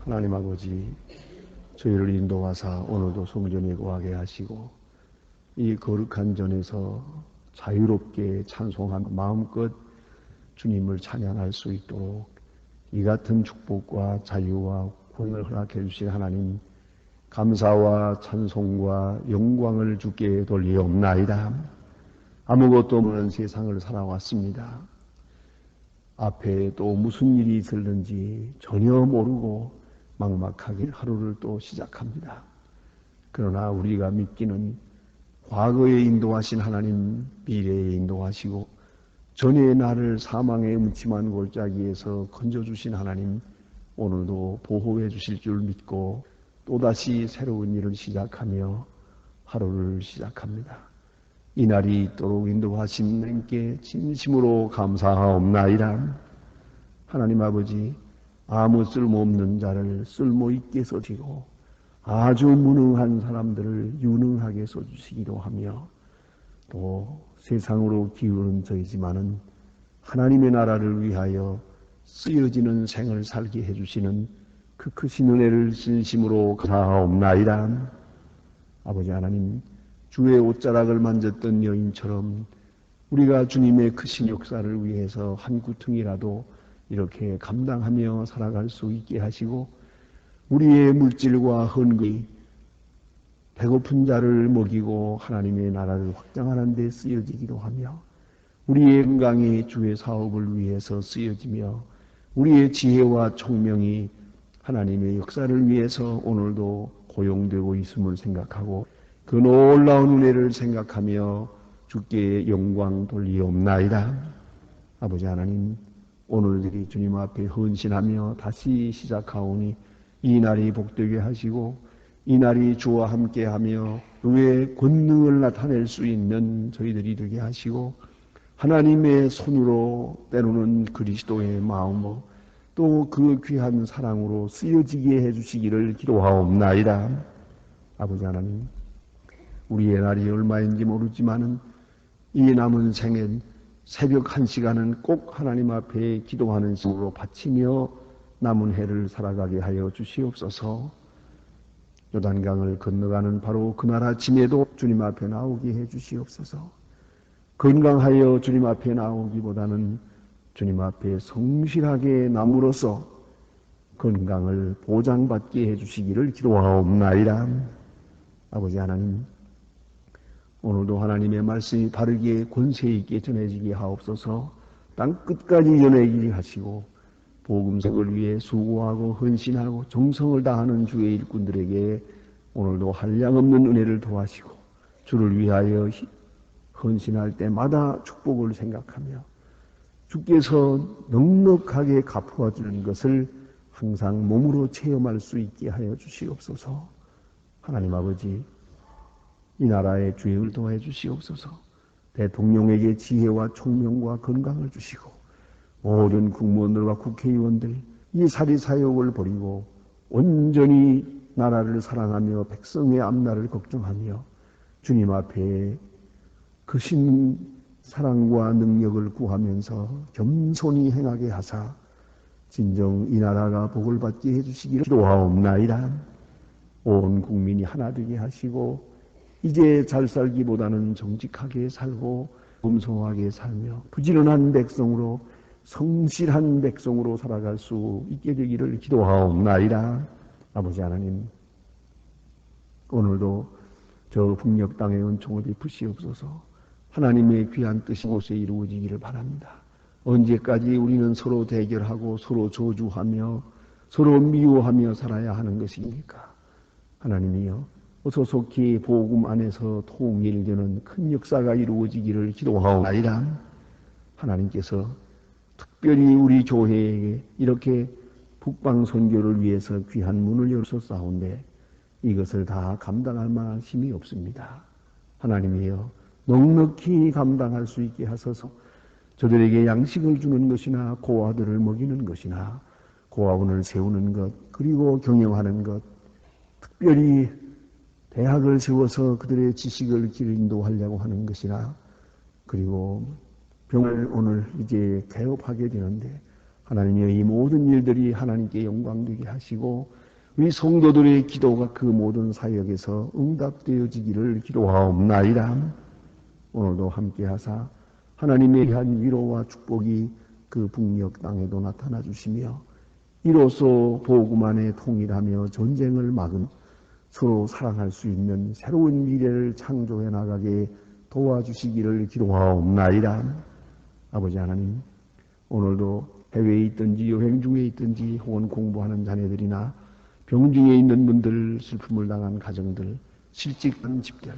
하나님 아버지, 저희를 인도하사 오늘도 성전에 거하게 하시고 이 거룩한 전에서 자유롭게 찬송한 마음껏 주님을 찬양할 수 있도록 이 같은 축복과 자유와 구원을 허락해 주신 하나님, 감사와 찬송과 영광을 주께 돌리옵나이다. 아무것도 없는 세상을 살아왔습니다. 앞에 또 무슨 일이 있을는지 전혀 모르고 막막하게 하루를 또 시작합니다. 그러나 우리가 믿기는 과거에 인도하신 하나님, 미래에 인도하시고 전에 나를 사망의 음침한 골짜기에서 건져주신 하나님, 오늘도 보호해 주실 줄 믿고 또다시 새로운 일을 시작하며 하루를 시작합니다. 이 날이 있도록 인도하신 하나님께 진심으로 감사하옵나이다. 하나님 아버지, 아무 쓸모없는 자를 쓸모있게 써주고 아주 무능한 사람들을 유능하게 써주시기도 하며 또 세상으로 기우는 저이지만은 하나님의 나라를 위하여 쓰여지는 생을 살게 해주시는 그 크신 은혜를 진심으로 감사하옵나이다. 아버지 하나님, 주의 옷자락을 만졌던 여인처럼 우리가 주님의 크신 역사를 위해서 한 구퉁이라도 이렇게 감당하며 살아갈 수 있게 하시고 우리의 물질과 헌금이 배고픈 자를 먹이고 하나님의 나라를 확장하는 데 쓰여지기도 하며 우리의 건강이 주의 사업을 위해서 쓰여지며 우리의 지혜와 총명이 하나님의 역사를 위해서 오늘도 고용되고 있음을 생각하고 그 놀라운 은혜를 생각하며 주께 영광 돌리옵나이다. 아버지 하나님, 오늘들이 주님 앞에 헌신하며 다시 시작하오니 이 날이 복되게 하시고 이 날이 주와 함께하며 주의 권능을 나타낼 수 있는 저희들이 되게 하시고 하나님의 손으로 때로는 그리스도의 마음으로 또 그 귀한 사랑으로 쓰여지게 해주시기를 기도하옵나이다. 아버지 하나님, 우리의 날이 얼마인지 모르지만은 이 남은 생엔 새벽 1시간은 꼭 하나님 앞에 기도하는 식으로 바치며 남은 해를 살아가게 하여 주시옵소서. 요단강을 건너가는 바로 그날 아침에도 주님 앞에 나오게 해 주시옵소서. 건강하여 주님 앞에 나오기보다는 주님 앞에 성실하게 남으로써 건강을 보장받게 해 주시기를 기도하옵나이다. 아버지 하나님, 오늘도 하나님의 말씀이 바르게 권세 있게 전해지게 하옵소서. 땅 끝까지 전해지게 하시고 복음성을 위해 수고하고 헌신하고 정성을 다하는 주의 일꾼들에게 오늘도 한량없는 은혜를 도와시고 주를 위하여 헌신할 때마다 축복을 생각하며 주께서 넉넉하게 갚아 주는 것을 항상 몸으로 체험할 수 있게 하여 주시옵소서. 하나님 아버지, 이 나라의 주역을 도와해 주시옵소서. 대통령에게 지혜와 총명과 건강을 주시고 모든 국무원들과 국회의원들 이 사리사욕을 버리고 온전히 나라를 사랑하며 백성의 앞날을 걱정하며 주님 앞에 크신 사랑과 능력을 구하면서 겸손히 행하게 하사 진정 이 나라가 복을 받게 해주시기를 기도하옵나이다. 온 국민이 하나 되게 하시고 이제 잘 살기보다는 정직하게 살고 검소하게 살며 부지런한 백성으로 성실한 백성으로 살아갈 수 있게 되기를 기도하옵나이다. 아버지 하나님, 오늘도 저 북녘 땅의 은총을 베푸시옵소서. 하나님의 귀한 뜻이 곳에 이루어지기를 바랍니다. 언제까지 우리는 서로 대결하고 서로 저주하며 서로 미워하며 살아야 하는 것입니까? 하나님이여, 어서 속히 복음 안에서 통일되는 큰 역사가 이루어지기를 기도하옵나이다. 하나님께서 특별히 우리 교회에게 이렇게 북방 선교를 위해서 귀한 문을 열어줬사온데 이것을 다 감당할 만한 힘이 없습니다. 하나님이여, 넉넉히 감당할 수 있게 하소서. 저들에게 양식을 주는 것이나 고아들을 먹이는 것이나 고아원을 세우는 것, 그리고 경영하는 것, 특별히 대학을 세워서 그들의 지식을 인도하려고 하는 것이나 그리고 병을 오늘 이제 개업하게 되는데 하나님의 이 모든 일들이 하나님께 영광되게 하시고 우리 성도들의 기도가 그 모든 사역에서 응답되어지기를 기도하옵나이다. 오늘도 함께하사 하나님의 한 위로와 축복이 그 북녘 땅에도 나타나 주시며 이로써 복음 안에 통일하며 전쟁을 막은 서로 사랑할 수 있는 새로운 미래를 창조해 나가게 도와주시기를 기도하옵나이다. 아버지 하나님, 오늘도 해외에 있든지 여행 중에 있든지 혹은 공부하는 자녀들이나 병중에 있는 분들, 슬픔을 당한 가정들, 실직한 집들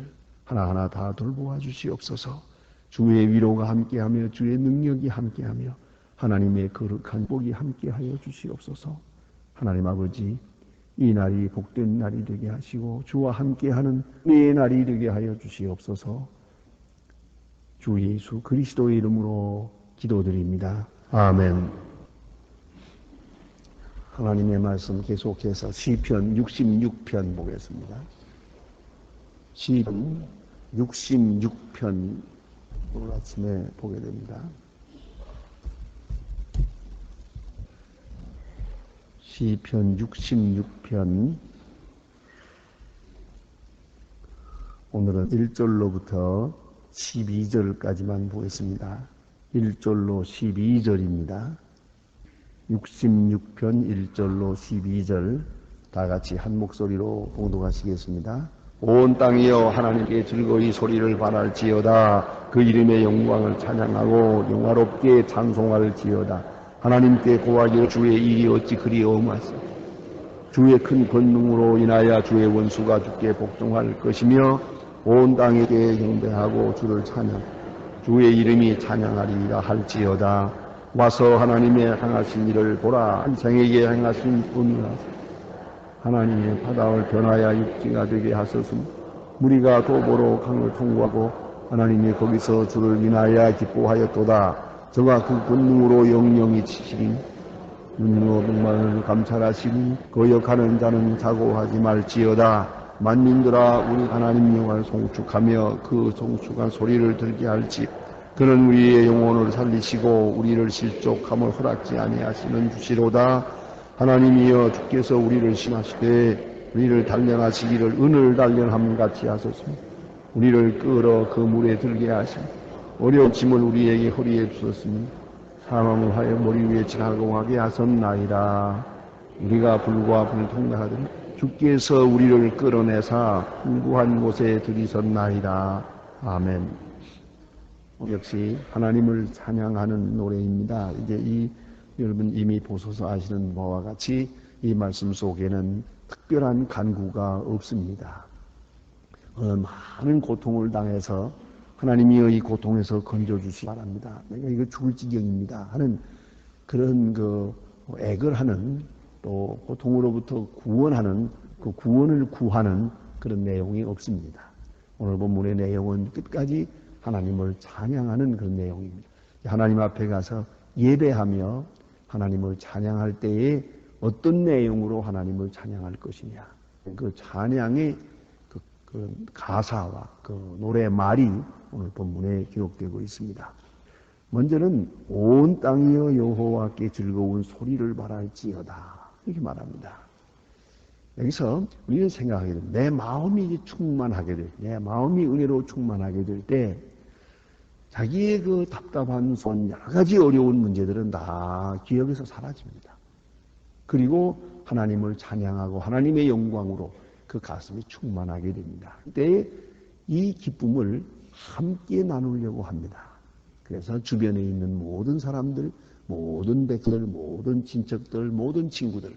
하나하나 다 돌보아 주시옵소서. 주의 위로가 함께하며 주의 능력이 함께하며 하나님의 거룩한 복이 함께하여 주시옵소서. 하나님 아버지, 이 날이 복된 날이 되게 하시고 주와 함께하는 은혜의 날이 되게 하여 주시옵소서. 주 예수 그리스도의 이름으로 기도드립니다. 아멘. 하나님의 말씀 계속해서 시편 66편 보겠습니다. 시편 66편 오늘 아침에 보게 됩니다. 시편 66편 오늘은 1절로부터 12절까지만 보겠습니다. 1절로 12절입니다. 66편 1절로 12절 다 같이 한 목소리로 봉독하시겠습니다. 온 땅이여 하나님께 즐거이 소리를 발할지어다. 그 이름의 영광을 찬양하고 영화롭게 찬송할지어다. 하나님께 고하기로 주의 일이 어찌 그리 엄하소. 주의 큰 권능으로 인하여 주의 원수가 주께 복종할 것이며 온 땅에게 경배하고 주를 찬양 주의 이름이 찬양하리라 할지어다. 와서 하나님의 행하신 일을 보라. 한생에게 행하신 은혜라. 하나님의 바다를 변하여 육지가 되게 하소서. 무리가 도보로 강을 통과하고 하나님이 거기서 주를 인하여 기뻐하였도다. 저가 그 권능으로 영영이 치시리. 눈으로 백만을 감찰하시니 거역하는 자는 자고하지 말지어다. 만민들아 우리 하나님 영광을 송축하며 그 송축한 소리를 들게 할지. 그는 우리의 영혼을 살리시고 우리를 실족함을 허락지 아니하시는 주시로다. 하나님이여 주께서 우리를 심하시되 우리를 단련하시기를 은을 단련함같이 하소서. 우리를 끌어 그 물에 들게 하시고 어려운 짐을 우리에게 허리에 주셨으니 사망을 하여 머리 위에 지나공하게 하셨나이다. 우리가 불과 불을 통과하더니 주께서 우리를 끌어내사 풍부한 곳에 들이셨나이다. 아멘. 역시 하나님을 찬양하는 노래입니다. 이제 여러분 이미 보셔서 아시는 바와 같이 이 말씀 속에는 특별한 간구가 없습니다. 많은 고통을 당해서 하나님이 이 고통에서 건져주시기 바랍니다. 내가 이거 죽을 지경입니다 하는 그런 애걸 하는 또 고통으로부터 구원하는 그 구원을 구하는 그런 내용이 없습니다. 오늘 본문의 내용은 끝까지 하나님을 찬양하는 그런 내용입니다. 하나님 앞에 가서 예배하며 하나님을 찬양할 때에 어떤 내용으로 하나님을 찬양할 것이냐. 그 찬양의 그 가사와 그 노래 말이 오늘 본문에 기록되고 있습니다. 먼저는 온 땅이여 여호와께 즐거운 소리를 발할지어다 이렇게 말합니다. 여기서 우리는 생각하게 됩니다. 내 마음이 충만하게 될 때, 내 마음이 은혜로 충만하게 될 때 자기의 그 답답한 손 여러 가지 어려운 문제들은 다 기억에서 사라집니다. 그리고 하나님을 찬양하고 하나님의 영광으로 그 가슴이 충만하게 됩니다. 그때 이 기쁨을 함께 나누려고 합니다. 그래서 주변에 있는 모든 사람들, 모든 백성들, 모든 친척들, 모든 친구들,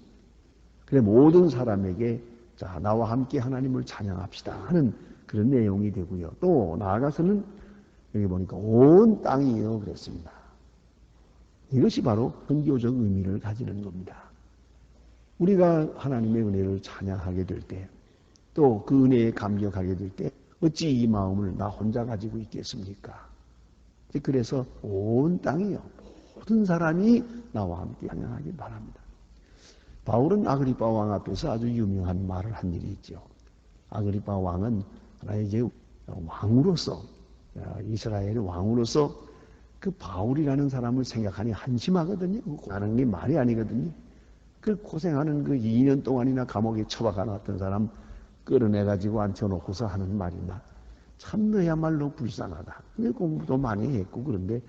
그래 모든 사람에게 자 나와 함께 하나님을 찬양합시다 하는 그런 내용이 되고요. 또 나아가서는 여기 보니까 온 땅이요 그랬습니다. 이것이 바로 선교적 의미를 가지는 겁니다. 우리가 하나님의 은혜를 찬양하게 될 때, 또 그 은혜에 감격하게 될 때 어찌 이 마음을 나 혼자 가지고 있겠습니까? 그래서 온 땅이요 모든 사람이 나와 함께 찬양하길 바랍니다. 바울은 아그리파 왕 앞에서 아주 유명한 말을 한 일이 있죠. 아그리파 왕은 하나의 이제 왕으로서 이스라엘의 왕으로서 그 바울이라는 사람을 생각하니 한심하거든요. 하는 게 말이 아니거든요. 그 고생하는 그 2년 동안이나 감옥에 처박아 놨던 사람 끌어내가지고 앉혀놓고서 하는 말이나 참 너야말로 불쌍하다. 내 공부도 많이 했고 그런데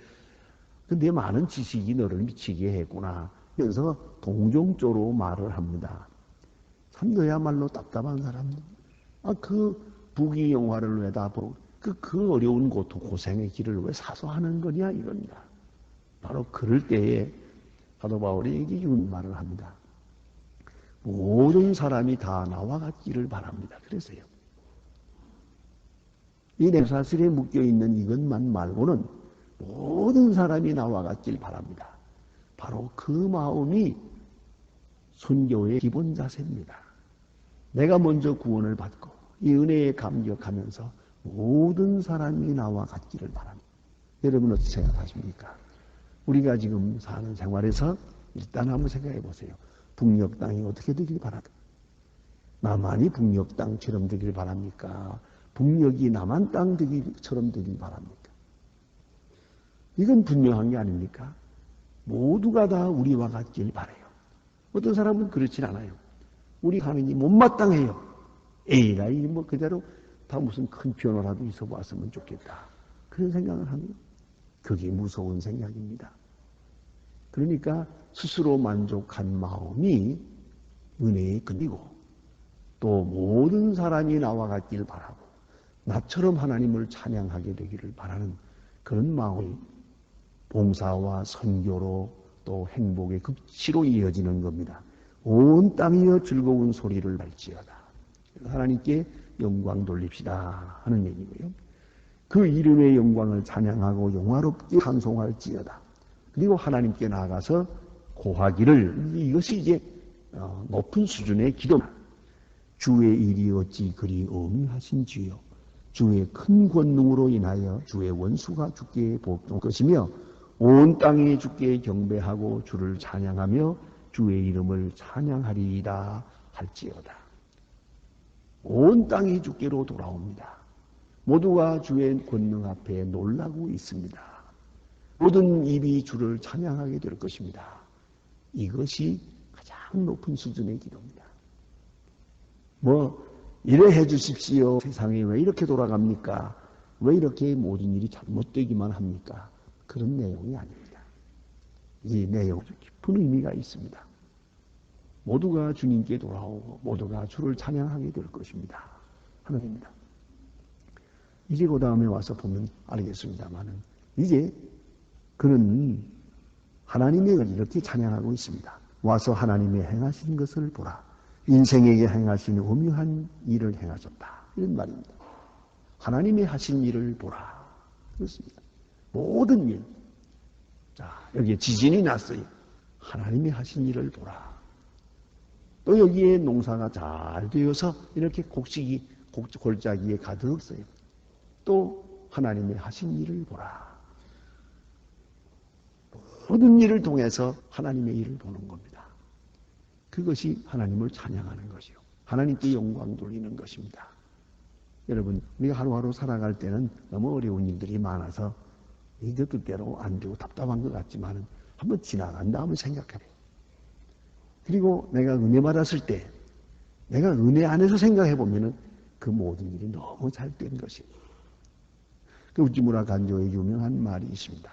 내 많은 지식이 너를 미치게 했구나. 그래서 동정조로 말을 합니다. 참 너야말로 답답한 사람. 그 부귀 영화를 왜 다 보고 그 어려운 고생의 길을 왜 사소하는 거냐 이겁니다. 바로 그럴 때에 사도 바울이 이런 말을 합니다. 모든 사람이 다 나와 같기를 바랍니다. 그래서요. 이 내사슬에 묶여있는 이것만 말고는 모든 사람이 나와 같길 바랍니다. 바로 그 마음이 선교의 기본 자세입니다. 내가 먼저 구원을 받고 이 은혜에 감격하면서 모든 사람이 나와 같기를 바랍니다. 여러분 어떻게 생각하십니까? 우리가 지금 사는 생활에서 일단 한번 생각해 보세요. 북녘 땅이 어떻게 되길 바랍니까? 남한이 북녘 땅처럼 되길 바랍니까? 북녘이 남한 땅처럼 되길 바랍니까? 이건 분명한 게 아닙니까? 모두가 다 우리와 같길 바라요. 어떤 사람은 그렇진 않아요. 우리 하느님 못마땅해요. 에이라 뭐 그대로 다 무슨 큰 변화라도 있어 보았으면 좋겠다. 그런 생각을 합니다. 그게 무서운 생각입니다. 그러니까 스스로 만족한 마음이 은혜에 근이고 또 모든 사람이 나와 같길 바라고 나처럼 하나님을 찬양하게 되기를 바라는 그런 마음이 봉사와 선교로 또 행복의 극치로 이어지는 겁니다. 온 땅이여 즐거운 소리를 발지어다. 하나님께 영광 돌립시다 하는 얘기고요. 그 이름의 영광을 찬양하고 영화롭게 찬송할지어다. 그리고 하나님께 나아가서 고하기를 이것이 이제 높은 수준의 기도입니다. 주의 일이 어찌 그리 엄하신지요. 주의 큰 권능으로 인하여 주의 원수가 주께 복종 것이며 온 땅이 주께 경배하고 주를 찬양하며 주의 이름을 찬양하리이다 할지어다. 온 땅이 주께로 돌아옵니다. 모두가 주의 권능 앞에 놀라고 있습니다. 모든 입이 주를 찬양하게 될 것입니다. 이것이 가장 높은 수준의 기도입니다. 이래 해 주십시오. 세상이 왜 이렇게 돌아갑니까? 왜 이렇게 모든 일이 잘못되기만 합니까? 그런 내용이 아닙니다. 이 내용은 깊은 의미가 있습니다. 모두가 주님께 돌아오고 모두가 주를 찬양하게 될 것입니다. 하나님입니다. 이제 그 다음에 와서 보면 알겠습니다만은 이제 그는 하나님을 이렇게 찬양하고 있습니다. 와서 하나님의 행하신 것을 보라. 인생에게 행하신 오묘한 일을 행하셨다. 이런 말입니다. 하나님이 하신 일을 보라. 그렇습니다. 모든 일. 자, 여기에 지진이 났어요. 하나님이 하신 일을 보라. 또 여기에 농사가 잘 되어서 이렇게 골짜기에 가득 써요. 또 하나님이 하신 일을 보라. 모든 일을 통해서 하나님의 일을 보는 겁니다. 그것이 하나님을 찬양하는 것이요. 하나님께 영광 돌리는 것입니다. 여러분, 우리가 하루하루 살아갈 때는 너무 어려운 일들이 많아서 이게 뜻대로 안 되고 답답한 것 같지만 한번 지나간 다음에 생각해요. 그리고 내가 은혜 받았을 때 내가 은혜 안에서 생각해 보면은 그 모든 일이 너무 잘 된 것입니다. 그 우찌무라 간조의 유명한 말이 있습니다.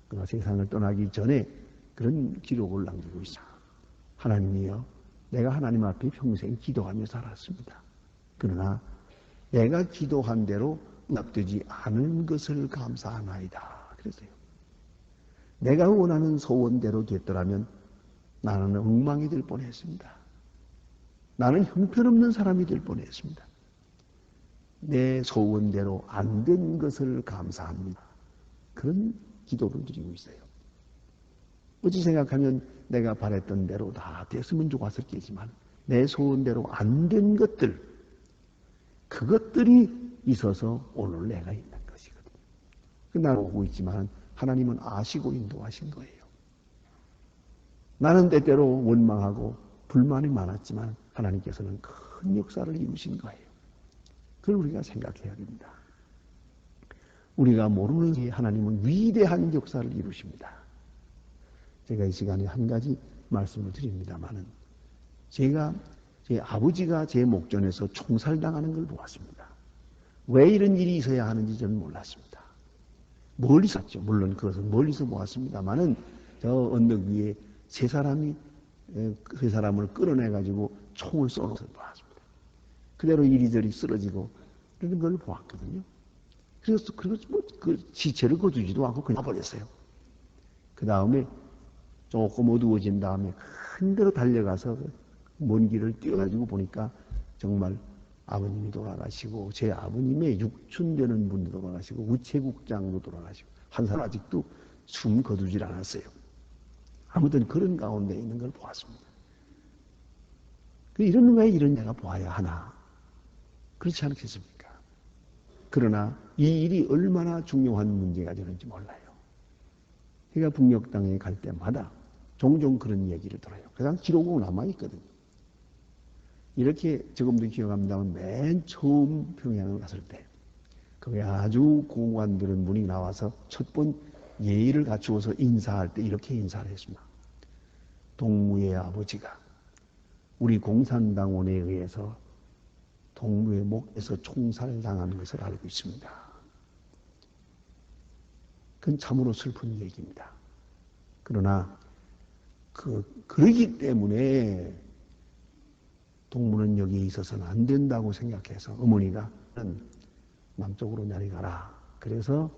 그가 세상을 떠나기 전에 그런 기록을 남기고 있습니다. 하나님이여, 내가 하나님 앞에 평생 기도하며 살았습니다. 그러나 내가 기도한 대로 응답되지 않은 것을 감사하나이다. 그랬어요. 내가 원하는 소원대로 됐더라면 나는 엉망이 될 뻔했습니다. 나는 형편없는 사람이 될 뻔했습니다. 내 소원대로 안 된 것을 감사합니다. 그런 기도를 드리고 있어요. 어찌 생각하면 내가 바랬던 대로 다 됐으면 좋았을겠지만 내 소원대로 안 된 것들, 그것들이 있어서 오늘 내가 있는 것이거든요. 나는 오고 있지만 하나님은 아시고 인도하신 거예요. 나는 때때로 원망하고 불만이 많았지만 하나님께서는 큰 역사를 이루신 거예요. 그걸 우리가 생각해야 됩니다. 우리가 모르는 사이에 하나님은 위대한 역사를 이루십니다. 제가 이 시간에 한 가지 말씀을 드립니다만은, 제가 제 아버지가 제 목전에서 총살당하는 걸 보았습니다. 왜 이런 일이 있어야 하는지 저는 몰랐습니다. 멀리서 봤죠. 물론 그것은 멀리서 보았습니다만은, 저 언덕 위에 세 사람을 끌어내가지고 총을 쏘는 것을 보았습니다. 그대로 이리저리 쓰러지고 그런 걸 보았거든요. 그래서 그 시체를 거두지도 않고 그냥 버렸어요. 그 다음에 조금 어두워진 다음에 큰 데로 달려가서 먼 길을 뛰어가지고 보니까 정말 아버님이 돌아가시고, 제 아버님의 육촌되는 분도 돌아가시고, 우체국장도 돌아가시고, 한 사람 아직도 숨 거두질 않았어요. 아무튼 그런 가운데 있는 걸 보았습니다. 이런 왜 이런 내가 보아야 하나? 그렇지 않겠습니까? 그러나 이 일이 얼마나 중요한 문제가 되는지 몰라요. 제가 북녘 땅에 갈 때마다 종종 그런 얘기를 들어요. 그냥 기록으로 남아있거든요. 이렇게 지금도 기억합니다만, 맨 처음 평양을 갔을 때 거기 아주 고관들은 분이 나와서 첫 번 예의를 갖추어서 인사할 때 이렇게 인사를 했습니다. 동무의 아버지가 우리 공산당원에 의해서 동무의 목에서 총살당한 것을 알고 있습니다. 그건 참으로 슬픈 얘기입니다. 그러나 그러기 때문에 동무는 여기에 있어서는 안 된다고 생각해서 어머니가 남쪽으로 내려가라. 그래서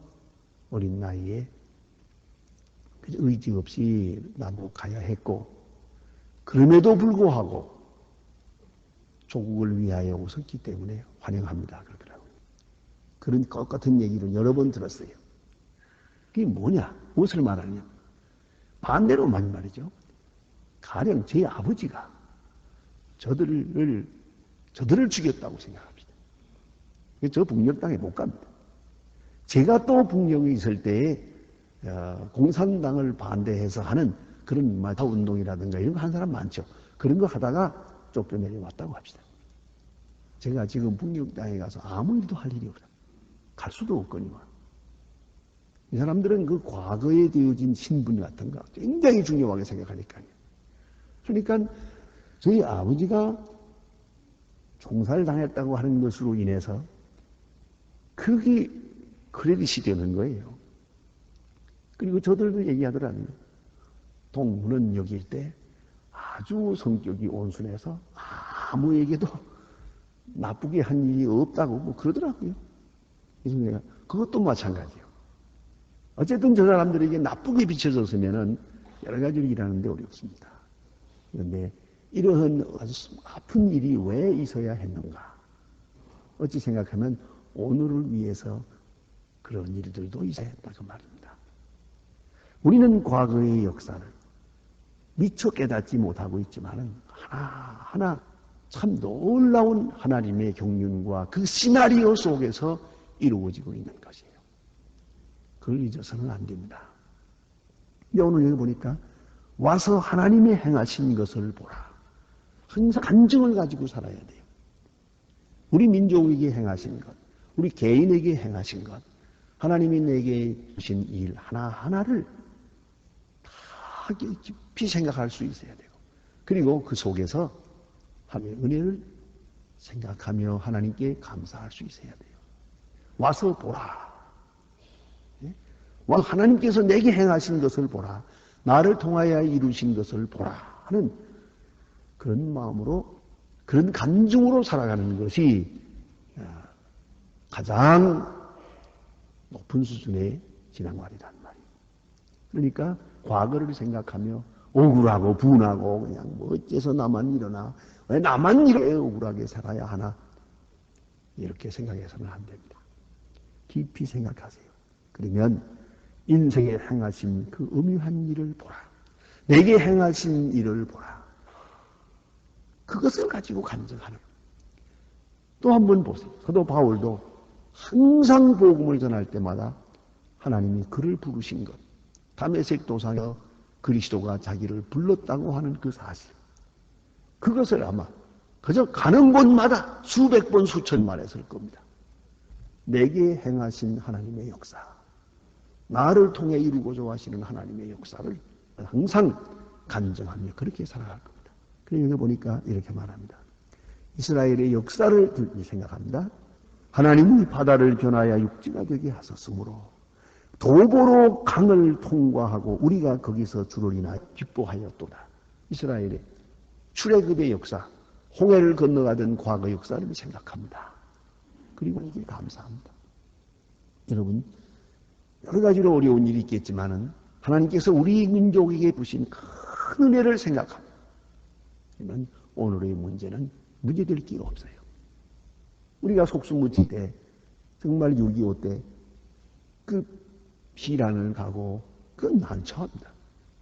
어린 나이에 의지 없이 남북 가야 했고, 그럼에도 불구하고 조국을 위하여 웃었기 때문에 환영합니다. 그러더라고요. 그런 것 같은 얘기를 여러 번 들었어요. 그게 뭐냐? 무엇을 말하냐? 반대로 말이죠. 가령 제 아버지가 저들을 죽였다고 생각합니다. 저 북녘 땅에 못 갑니다. 제가 또 북녘에 있을 때에 공산당을 반대해서 하는 그런 마차 운동이라든가 이런 거 한 사람 많죠. 그런 거 하다가 쫓겨내려왔다고 합시다. 제가 지금 북녘 땅에 가서 아무 일도 할 일이 없어요. 갈 수도 없거니와. 이 사람들은 그 과거에 되어진 신분 같은 거 굉장히 중요하게 생각하니까요. 그러니까 저희 아버지가 총살당했다고 하는 것으로 인해서 그게 크레딧이 되는 거예요. 그리고 저들도 얘기하더라고요. 동무는 여기일 때 아주 성격이 온순해서 아무에게도 나쁘게 한 일이 없다고 뭐 그러더라고요. 그래서 내가 그것도 마찬가지예요. 어쨌든 저 사람들에게 나쁘게 비춰졌으면은 여러 가지로 일하는데 어렵습니다. 그런데 이러한 아주 아픈 일이 왜 있어야 했는가? 어찌 생각하면 오늘을 위해서 그런 일들도 있어야 했다고 말입니다. 우리는 과거의 역사를 미처 깨닫지 못하고 있지만은 하나하나 참 놀라운 하나님의 경륜과 그 시나리오 속에서 이루어지고 있는 것이에요. 그걸 잊어서는 안 됩니다. 오늘 여기 보니까 와서 하나님의 행하신 것을 보라. 항상 간증을 가지고 살아야 돼요. 우리 민족에게 행하신 것, 우리 개인에게 행하신 것, 하나님이 내게 주신 일 하나하나를 다 깊이 생각할 수 있어야 되고, 그리고 그 속에서 하나님의 은혜를 생각하며 하나님께 감사할 수 있어야 돼요. 와서 보라. 와서 하나님께서 내게 행하신 것을 보라. 나를 통하여 이루신 것을 보라 하는 그런 마음으로, 그런 간증으로 살아가는 것이 가장 높은 수준의 신앙관이란 말이에요. 그러니까 과거를 생각하며 억울하고 분하고 그냥 뭐 어째서 나만 일어나, 왜 나만 이렇게 억울하게 살아야 하나, 이렇게 생각해서는 안 됩니다. 깊이 생각하세요. 그러면 인생에 행하신 그 엄유한 일을 보라. 내게 행하신 일을 보라. 그것을 가지고 간증하는. 또 한 번 보세요. 사도 바울도 항상 복음을 전할 때마다 하나님이 그를 부르신 것, 다메섹 도상에서 그리스도가 자기를 불렀다고 하는 그 사실, 그것을 아마 그저 가는 곳마다 수백 번 수천 말 했을 겁니다. 내게 행하신 하나님의 역사, 나를 통해 이루고자 하시는 하나님의 역사를 항상 간증하며 그렇게 살아갈 겁니다. 그래서 여기 보니까 이렇게 말합니다. 이스라엘의 역사를 생각합니다. 하나님이 바다를 변하여 육지가 되게 하셨으므로 도보로 강을 통과하고 우리가 거기서 주를 인하여 기뻐하였도다. 이스라엘의 출애굽의 역사, 홍해를 건너가던 과거 역사를 생각합니다. 그리고 이게 감사합니다. 여러분, 여러 가지로 어려운 일이 있겠지만은 하나님께서 우리 민족에게 부신 큰 은혜를 생각합니다. 그러면 오늘의 문제는 문제될 게 없어요. 우리가 속수무치 때, 정말 6.25 때, 그 피란을 가고, 그건 난처합니다.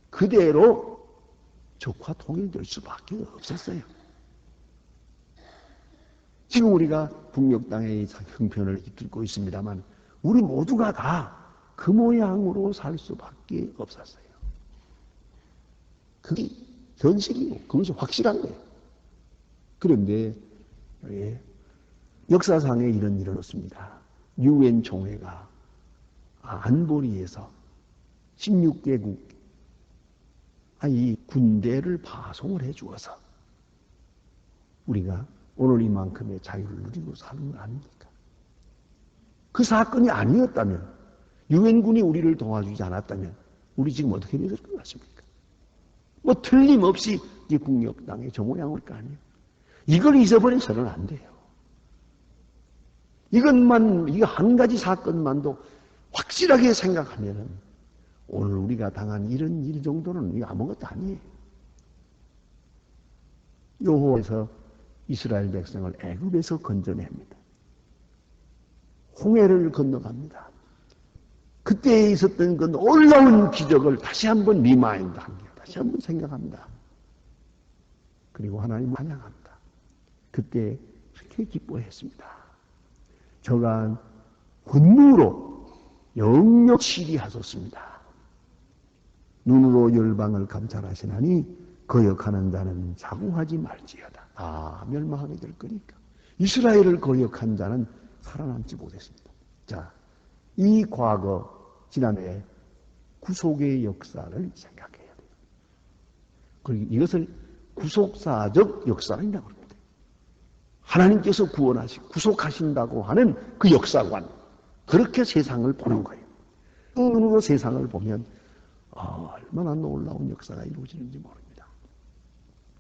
그대로 적화 통일될 수밖에 없었어요. 지금 우리가 북녘 땅의 형편을 잇들고 있습니다만, 우리 모두가 다 그 모양으로 살 수밖에 없었어요. 그게 현실이고, 그것이 확실한 거예요. 그런데, 역사상에 이런 일은 없습니다. 유엔 총회가 안보리에서 16개국 이 군대를 파송을 해 주어서 우리가 오늘 이만큼의 자유를 누리고 사는 거 아닙니까? 그 사건이 아니었다면, 유엔군이 우리를 도와주지 않았다면 우리 지금 어떻게 됐을 것 같습니까? 뭐 틀림없이 이 북녘 땅의 저 모양일 거 아니에요. 이걸 잊어버려서는 안 돼요. 이거 한 가지 사건만도 확실하게 생각하면은 오늘 우리가 당한 이런 일 정도는 아무것도 아니에요. 여호와께서 이스라엘 백성을 애굽에서 건져냅니다. 홍해를 건너갑니다. 그때 있었던 그 놀라운 기적을 다시 한번 리마인드 합니다. 다시 한번 생각합니다. 그리고 하나님 찬양합니다. 그때 그렇게 기뻐했습니다. 저간 분노로 영영 치리하셨습니다. 눈으로 열방을 감찰하시나니 거역하는 자는 자궁하지 말지어다. 멸망하게 될 거니까. 이스라엘을 거역한 자는 살아남지 못했습니다. 자, 이 과거 지난해 구속의 역사를 생각해야 돼요. 그리고 이것을 구속사적 역사라고 합니다. 하나님께서 구속하신다고 하는 그 역사관, 그렇게 세상을 보는 거예요. 그 눈으로 세상을 보면 얼마나 놀라운 역사가 이루어지는지 모릅니다.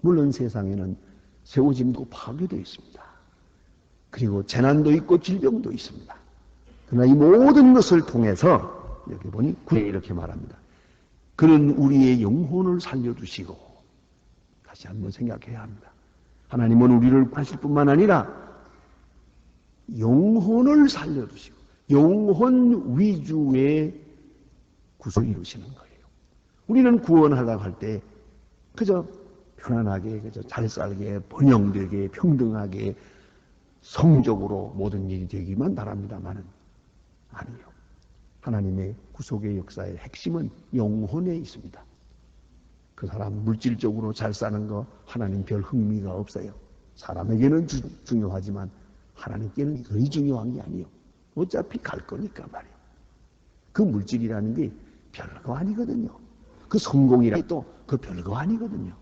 물론 세상에는 세워짐도 파괴되어 있습니다. 그리고 재난도 있고 질병도 있습니다. 그러나 이 모든 것을 통해서 여기 보니 이렇게 말합니다. 그는 우리의 영혼을 살려주시고, 다시 한번 생각해야 합니다. 하나님은 우리를 구하실 뿐만 아니라 영혼을 살려주시고 영혼 위주의 구속을 이루시는 거예요. 우리는 구원하려고 할 때 그저 편안하게, 그저 잘 살게, 번영되게, 평등하게, 성적으로 모든 일이 되기만 바랍니다만은 아니요. 하나님의 구속의 역사의 핵심은 영혼에 있습니다. 그 사람 물질적으로 잘 사는 거 하나님 별 흥미가 없어요. 사람에게는 중요하지만 하나님께는 거의 중요한 게 아니에요. 어차피 갈 거니까 말이에요. 그 물질이라는 게 별거 아니거든요. 그 성공이라는 게 또 그 별거 아니거든요.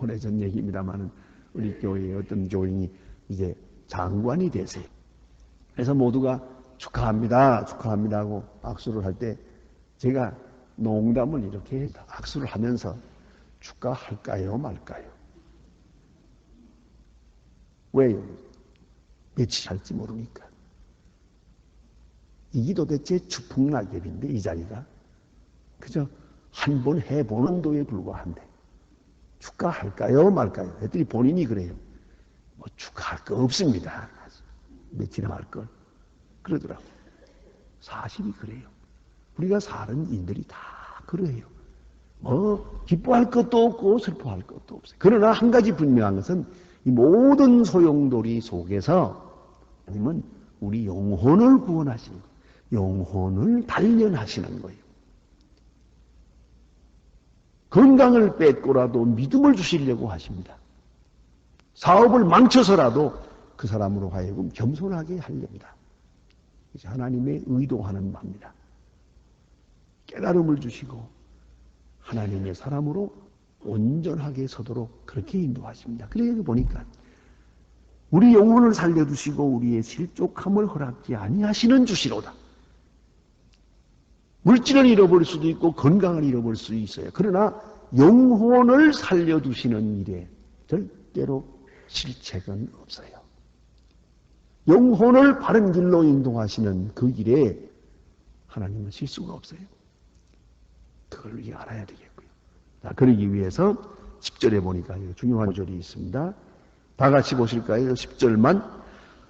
오래전 얘기입니다만은 우리 교회에 어떤 교인이 이제 장관이 되세요. 그래서 모두가 축하합니다, 축하합니다 하고 악수를 할 때 제가 농담을 이렇게 해서 악수를 하면서 축하할까요, 말까요? 왜요? 며칠 할지 모르니까. 이게 도대체 추풍낙엽인데 이 자리가 그저 한 번 해보는 도에 불과한데 축하할까요, 말까요? 했더니 본인이 그래요. 뭐 축하할 거 없습니다. 며칠 할 걸. 그러더라고요. 사실이 그래요. 우리가 사는 인들이 다 그래요. 뭐 기뻐할 것도 없고 슬퍼할 것도 없어요. 그러나 한 가지 분명한 것은 이 모든 소용돌이 속에서 하나님은 우리 영혼을 구원하시는 거예요. 영혼을 단련하시는 거예요. 건강을 뺏고라도 믿음을 주시려고 하십니다. 사업을 망쳐서라도 그 사람으로 하여금 겸손하게 하렵니다. 하나님의 의도하는 바입니다. 깨달음을 주시고 하나님의 사람으로 온전하게 서도록 그렇게 인도하십니다. 그래서 보니까 우리 영혼을 살려두시고 우리의 실족함을 허락지 아니하시는 주시로다. 물질을 잃어버릴 수도 있고 건강을 잃어버릴 수도 있어요. 그러나 영혼을 살려두시는 일에 절대로 실책은 없어요. 영혼을 바른 길로 인도하시는 그 길에 하나님은 실수가 없어요. 그걸 우리가 알아야 되겠고요. 자, 그러기 위해서 10절에 보니까 중요한 구절이 있습니다. 다 같이 보실까요? 10절만.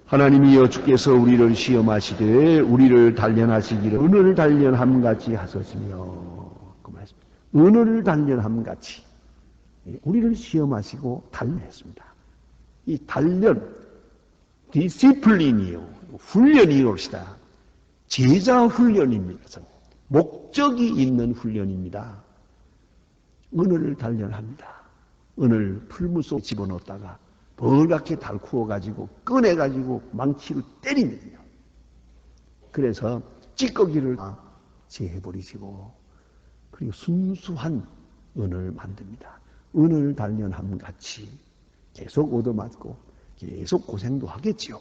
하나님이여 주께서 우리를 시험하시되 우리를 단련하시기를 은을 단련함같이 하소서며. 그 말씀. 은을 단련함같이 우리를 시험하시고 단련했습니다. 이 단련, 디시플린이요, 훈련이 옵시다. 제자 훈련입니다. 목적이 있는 훈련입니다. 은을 단련합니다. 은을 풀무 속에 집어넣었다가 벌겋게 달구어가지고 꺼내가지고 망치로 때립니다. 그래서 찌꺼기를 다 제해버리시고 그리고 순수한 은을 만듭니다. 은을 단련함같이 계속 얻어맞고 계속 고생도 하겠지요.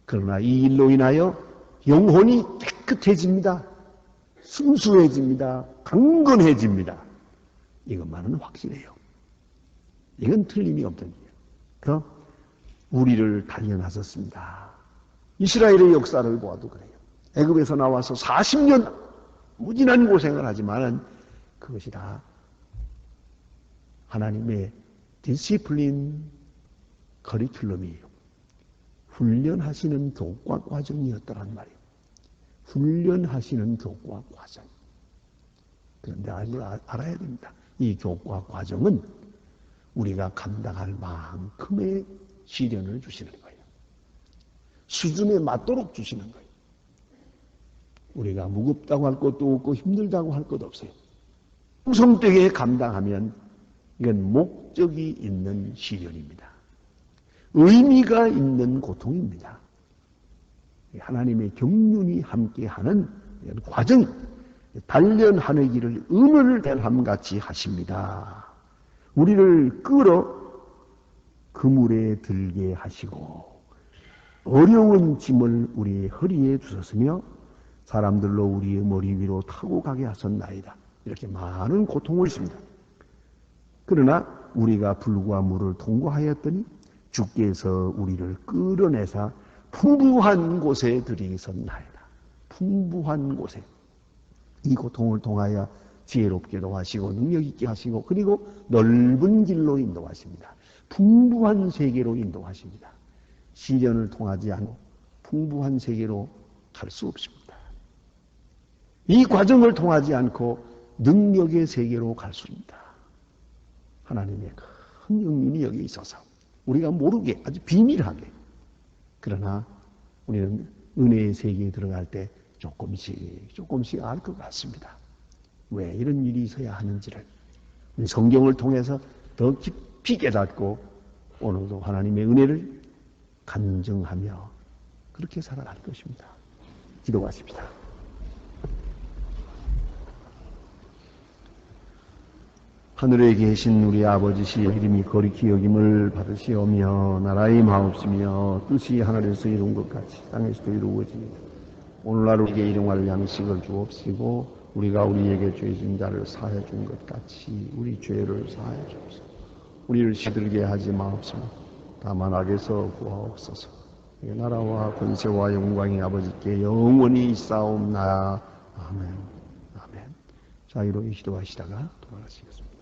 그러나 이 일로 인하여 영혼이 깨끗해집니다. 순수해집니다. 강건해집니다. 이것만은 확실해요. 이건 틀림이 없던 일이에요. 그럼 우리를 단련하셨습니다. 이스라엘의 역사를 보아도 그래요. 애굽에서 나와서 40년 무진한 고생을 하지만은 그것이 다 하나님의 디시플린 커리큘럼이에요. 훈련하시는 교과 과정이었더란 말이에요. 훈련하시는 교과 과정. 그런데 알아야 됩니다. 이 교과 과정은 우리가 감당할 만큼의 시련을 주시는 거예요. 수준에 맞도록 주시는 거예요. 우리가 무겁다고 할 것도 없고 힘들다고 할 것도 없어요. 성되게 감당하면 이건 목적이 있는 시련입니다. 의미가 있는 고통입니다. 하나님의 경륜이 함께하는 과정, 단련하는 길을 은을 단함같이 하십니다. 우리를 끌어 그물에 들게 하시고 어려운 짐을 우리의 허리에 두셨으며 사람들로 우리의 머리 위로 타고 가게 하셨나이다. 이렇게 많은 고통을 있습니다. 그러나 우리가 불과 물을 통과하였더니 주께서 우리를 끌어내사 풍부한 곳에 들이셨나이다. 풍부한 곳에. 이 고통을 통하여 지혜롭게도 하시고 능력 있게 하시고 그리고 넓은 길로 인도하십니다. 풍부한 세계로 인도하십니다. 시련을 통하지 않고 풍부한 세계로 갈 수 없습니다. 이 과정을 통하지 않고 능력의 세계로 갈 수 있습니다. 하나님의 큰 영륜이 여기 있어서 우리가 모르게 아주 비밀하게 그러나 우리는 은혜의 세계에 들어갈 때 조금씩 알 것 같습니다. 왜 이런 일이 있어야 하는지를 성경을 통해서 더 깊이 깨닫고 오늘도 하나님의 은혜를 간증하며 그렇게 살아갈 것입니다. 기도하십시다. 하늘에 계신 우리 아버지시여 이름이 거룩히 여김을 받으시오며 나라의 마옵시며 뜻이 하늘에서 이룬 것 같이 땅에서도 이루어지이다. 오늘날 우리에게 일용할 양식을 주옵시고 우리가 우리에게 죄진 자를 사해 준 것 같이 우리 죄를 사해 주옵소서. 우리를 시들게 하지 마옵소서. 다만 악에서 구하옵소서. 나라와 권세와 영광이 아버지께 영원히 있사옵나이다. 아멘. 아멘. 자, 이렇게 기도하시다가 돌아가시겠습니다.